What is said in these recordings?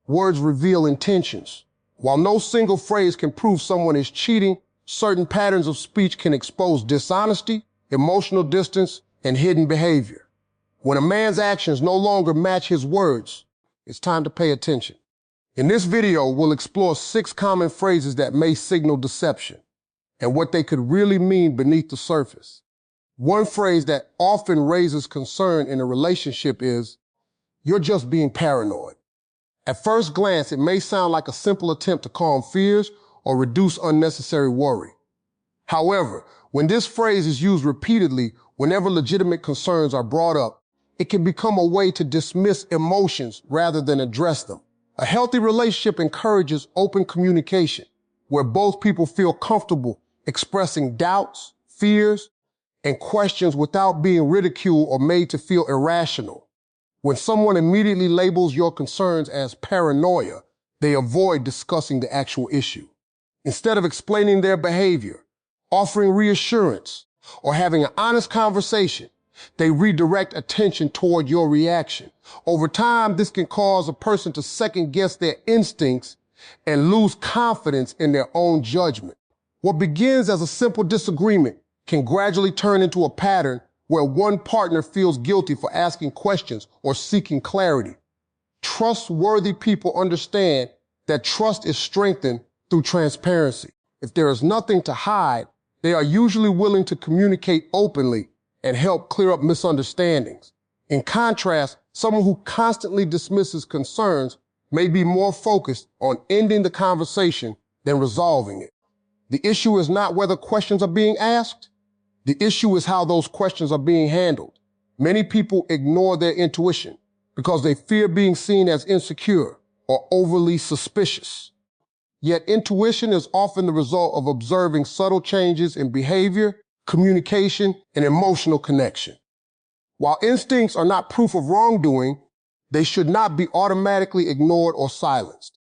Words reveal intentions. While no single phrase can prove someone is cheating, certain patterns of speech can expose dishonesty, emotional distance, and hidden behavior. When a man's actions no longer match his words, it's time to pay attention. In this video, we'll explore 6 common phrases that may signal deception and what they could really mean beneath the surface. One phrase that often raises concern in a relationship is, "You're just being paranoid." At first glance, it may sound like a simple attempt to calm fears or reduce unnecessary worry. However, when this phrase is used repeatedly, whenever legitimate concerns are brought up, it can become a way to dismiss emotions rather than address them. A healthy relationship encourages open communication, where both people feel comfortable expressing doubts, fears, and questions without being ridiculed or made to feel irrational. When someone immediately labels your concerns as paranoia, they avoid discussing the actual issue. Instead of explaining their behavior, offering reassurance, or having an honest conversation, they redirect attention toward your reaction. Over time, this can cause a person to second-guess their instincts and lose confidence in their own judgment. What begins as a simple disagreement can gradually turn into a pattern where one partner feels guilty for asking questions or seeking clarity. Trustworthy people understand that trust is strengthened through transparency. If there is nothing to hide, they are usually willing to communicate openly and help clear up misunderstandings. In contrast, someone who constantly dismisses concerns may be more focused on ending the conversation than resolving it. The issue is not whether questions are being asked. The issue is how those questions are being handled. Many people ignore their intuition because they fear being seen as insecure or overly suspicious. Yet intuition is often the result of observing subtle changes in behavior, communication, and emotional connection. While instincts are not proof of wrongdoing, they should not be automatically ignored or silenced.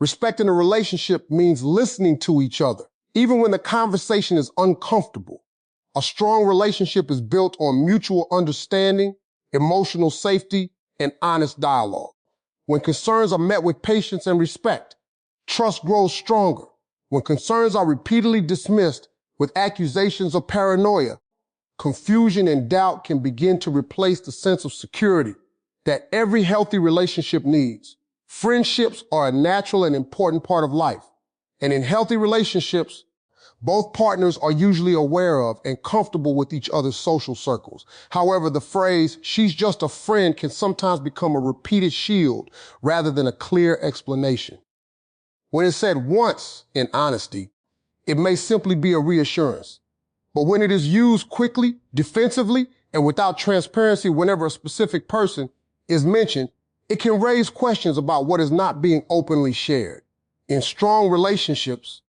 Respecting a relationship means listening to each other, even when the conversation is uncomfortable. A strong relationship is built on mutual understanding, emotional safety, and honest dialogue. When concerns are met with patience and respect, trust grows stronger. When concerns are repeatedly dismissed with accusations of paranoia, confusion and doubt can begin to replace the sense of security that every healthy relationship needs. Friendships are a natural and important part of life. And in healthy relationships, both partners are usually aware of and comfortable with each other's social circles. However, the phrase, "she's just a friend," can sometimes become a repeated shield rather than a clear explanation. When it's said once in honesty, it may simply be a reassurance. But when it is used quickly, defensively, and without transparency whenever a specific person is mentioned, it can raise questions about what is not being openly shared. In strong relationships,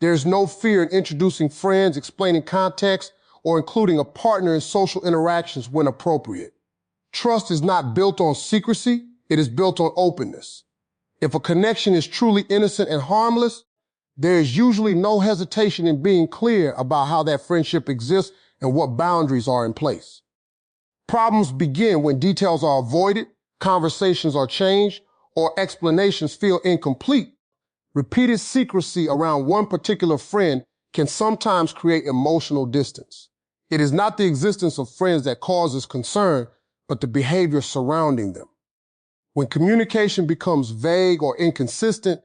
there's no fear in introducing friends, explaining context, or including a partner in social interactions when appropriate. Trust is not built on secrecy, it is built on openness. If a connection is truly innocent and harmless, there is usually no hesitation in being clear about how that friendship exists and what boundaries are in place. Problems begin when details are avoided, conversations are changed, or explanations feel incomplete. Repeated secrecy around one particular friend can sometimes create emotional distance. It is not the existence of friends that causes concern, but the behavior surrounding them. When communication becomes vague or inconsistent,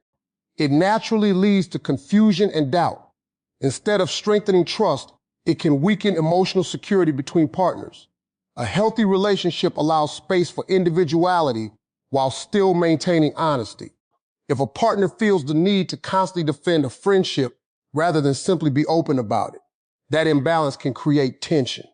it naturally leads to confusion and doubt. Instead of strengthening trust, it can weaken emotional security between partners. A healthy relationship allows space for individuality while still maintaining honesty. If a partner feels the need to constantly defend a friendship rather than simply be open about it, that imbalance can create tension.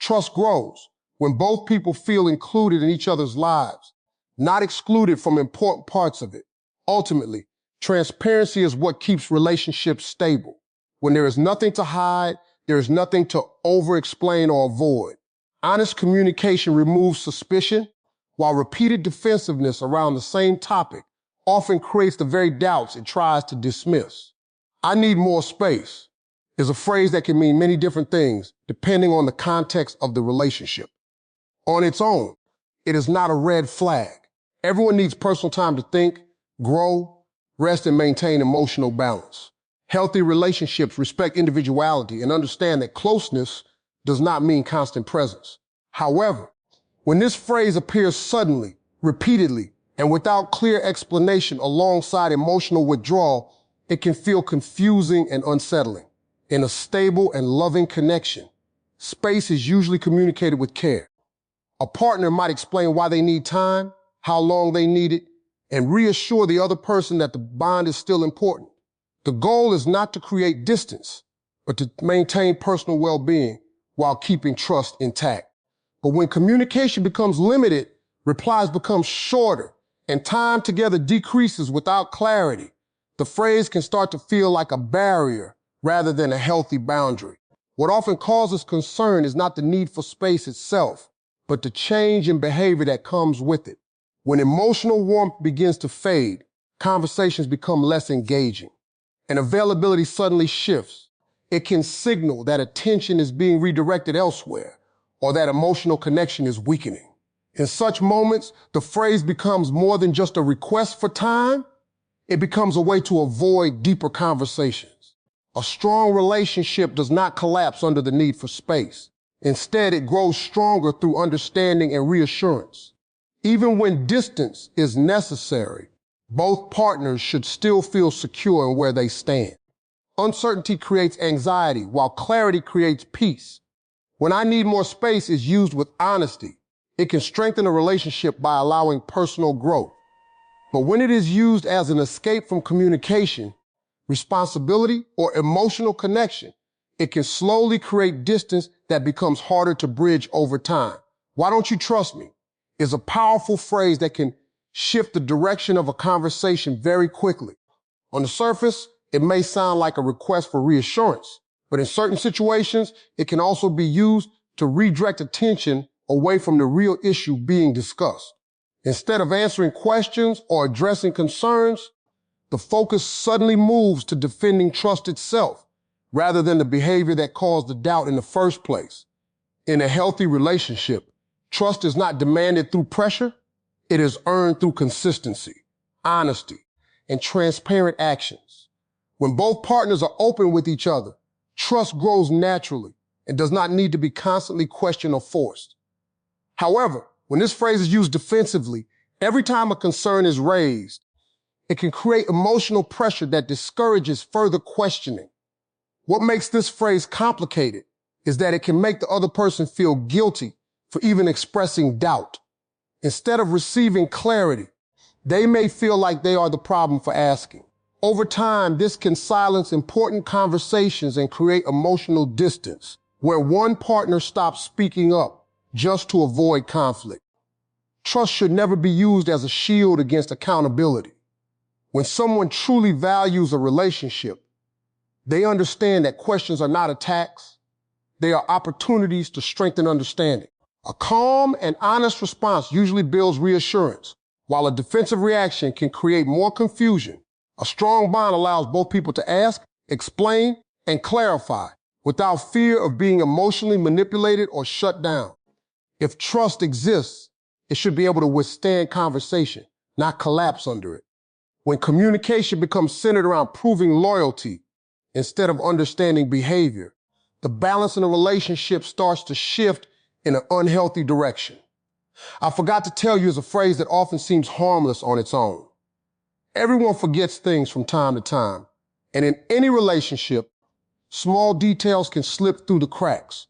Trust grows when both people feel included in each other's lives, not excluded from important parts of it. Ultimately, transparency is what keeps relationships stable. When there is nothing to hide, there is nothing to over-explain or avoid. Honest communication removes suspicion, while repeated defensiveness around the same topic often creates the very doubts it tries to dismiss. "I need more space" is a phrase that can mean many different things depending on the context of the relationship. On its own, it is not a red flag. Everyone needs personal time to think, grow, rest, and maintain emotional balance. Healthy relationships respect individuality and understand that closeness does not mean constant presence. However, when this phrase appears suddenly, repeatedly, and without clear explanation alongside emotional withdrawal, it can feel confusing and unsettling. In a stable and loving connection, space is usually communicated with care. A partner might explain why they need time, how long they need it, and reassure the other person that the bond is still important. The goal is not to create distance, but to maintain personal well-being while keeping trust intact. But when communication becomes limited, replies become shorter, and time together decreases without clarity, the phrase can start to feel like a barrier rather than a healthy boundary. What often causes concern is not the need for space itself, but the change in behavior that comes with it. When emotional warmth begins to fade, conversations become less engaging, and availability suddenly shifts. It can signal that attention is being redirected elsewhere, or that emotional connection is weakening. In such moments, the phrase becomes more than just a request for time. It becomes a way to avoid deeper conversations. A strong relationship does not collapse under the need for space. Instead, it grows stronger through understanding and reassurance. Even when distance is necessary, both partners should still feel secure in where they stand. Uncertainty creates anxiety, while clarity creates peace. When "I need more space" is used with honesty, it can strengthen a relationship by allowing personal growth. But when it is used as an escape from communication, responsibility, or emotional connection, it can slowly create distance that becomes harder to bridge over time. "Why don't you trust me?" is a powerful phrase that can shift the direction of a conversation very quickly. On the surface, it may sound like a request for reassurance, but in certain situations, it can also be used to redirect attention away from the real issue being discussed. Instead of answering questions or addressing concerns, the focus suddenly moves to defending trust itself, rather than the behavior that caused the doubt in the first place. In a healthy relationship, trust is not demanded through pressure. It is earned through consistency, honesty, and transparent actions. When both partners are open with each other, trust grows naturally and does not need to be constantly questioned or forced. However, when this phrase is used defensively, every time a concern is raised, it can create emotional pressure that discourages further questioning. What makes this phrase complicated is that it can make the other person feel guilty for even expressing doubt. Instead of receiving clarity, they may feel like they are the problem for asking. Over time, this can silence important conversations and create emotional distance, where one partner stops speaking up just to avoid conflict. Trust should never be used as a shield against accountability. When someone truly values a relationship, they understand that questions are not attacks. They are opportunities to strengthen understanding. A calm and honest response usually builds reassurance, while a defensive reaction can create more confusion. A strong bond allows both people to ask, explain, and clarify without fear of being emotionally manipulated or shut down. If trust exists, it should be able to withstand conversation, not collapse under it. When communication becomes centered around proving loyalty instead of understanding behavior, the balance in a relationship starts to shift in an unhealthy direction. "I forgot to tell you" is a phrase that often seems harmless on its own. Everyone forgets things from time to time, and in any relationship, small details can slip through the cracks.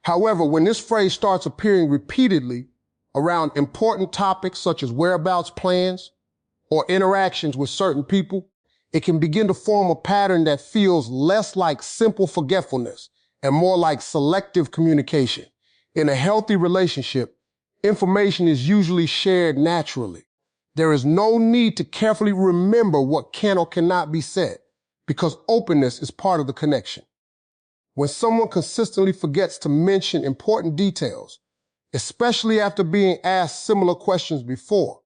However, when this phrase starts appearing repeatedly around important topics such as whereabouts plans or interactions with certain people, it can begin to form a pattern that feels less like simple forgetfulness and more like selective communication. In a healthy relationship, information is usually shared naturally. There is no need to carefully remember what can or cannot be said, because openness is part of the connection. When someone consistently forgets to mention important details, especially after being asked similar questions before,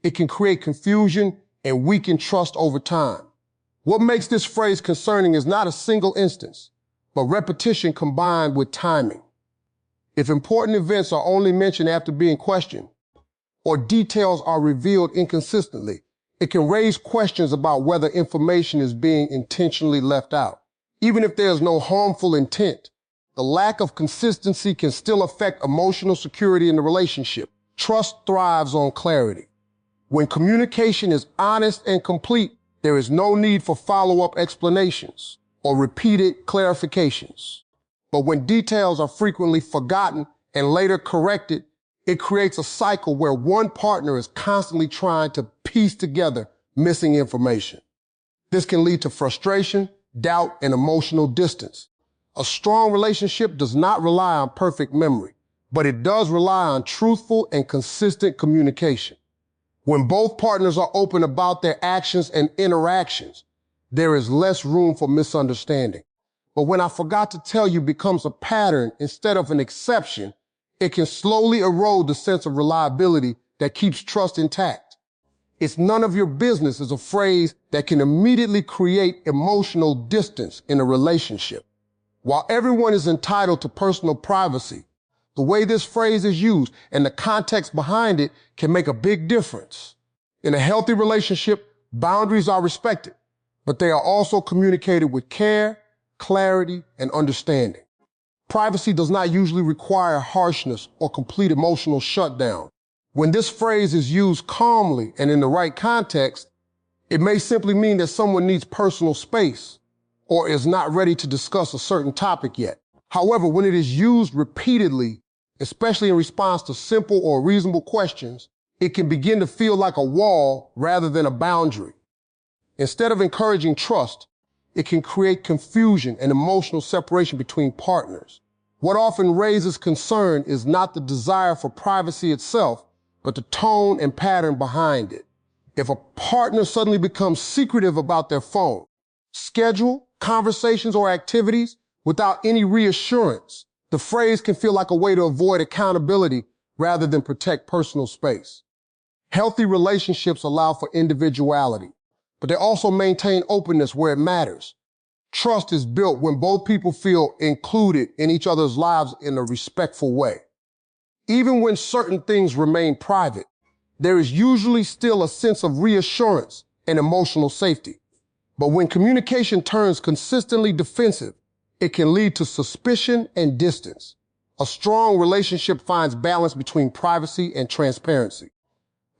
it can create confusion and weaken trust over time. What makes this phrase concerning is not a single instance, but repetition combined with timing. If important events are only mentioned after being questioned, or details are revealed inconsistently, it can raise questions about whether information is being intentionally left out. Even if there's no harmful intent, the lack of consistency can still affect emotional security in the relationship. Trust thrives on clarity. When communication is honest and complete, there is no need for follow-up explanations or repeated clarifications. But when details are frequently forgotten and later corrected, it creates a cycle where one partner is constantly trying to piece together missing information. This can lead to frustration, doubt, and emotional distance. A strong relationship does not rely on perfect memory, but it does rely on truthful and consistent communication. When both partners are open about their actions and interactions, there is less room for misunderstanding. But when "I forgot to tell you" becomes a pattern instead of an exception, it can slowly erode the sense of reliability that keeps trust intact. "It's none of your business" is a phrase that can immediately create emotional distance in a relationship. While everyone is entitled to personal privacy, the way this phrase is used and the context behind it can make a big difference. In a healthy relationship, boundaries are respected, but they are also communicated with care, clarity, and understanding. Privacy does not usually require harshness or complete emotional shutdown. When this phrase is used calmly and in the right context, it may simply mean that someone needs personal space or is not ready to discuss a certain topic yet. However, when it is used repeatedly, especially in response to simple or reasonable questions, it can begin to feel like a wall rather than a boundary. Instead of encouraging trust, it can create confusion and emotional separation between partners. What often raises concern is not the desire for privacy itself, but the tone and pattern behind it. If a partner suddenly becomes secretive about their phone, schedule, conversations, or activities without any reassurance, the phrase can feel like a way to avoid accountability rather than protect personal space. Healthy relationships allow for individuality, but they also maintain openness where it matters. Trust is built when both people feel included in each other's lives in a respectful way. Even when certain things remain private, there is usually still a sense of reassurance and emotional safety. But when communication turns consistently defensive, it can lead to suspicion and distance. A strong relationship finds balance between privacy and transparency.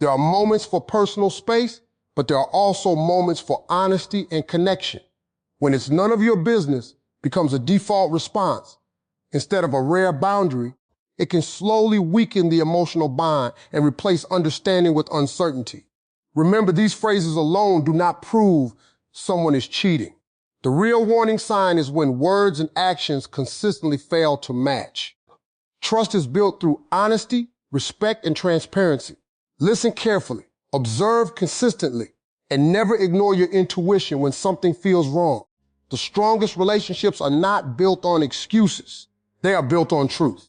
There are moments for personal space, but there are also moments for honesty and connection. When "it's none of your business" becomes a default response instead of a rare boundary, it can slowly weaken the emotional bond and replace understanding with uncertainty. Remember, these phrases alone do not prove someone is cheating. The real warning sign is when words and actions consistently fail to match. Trust is built through honesty, respect, and transparency. Listen carefully, observe consistently, and never ignore your intuition when something feels wrong. The strongest relationships are not built on excuses. They are built on truth.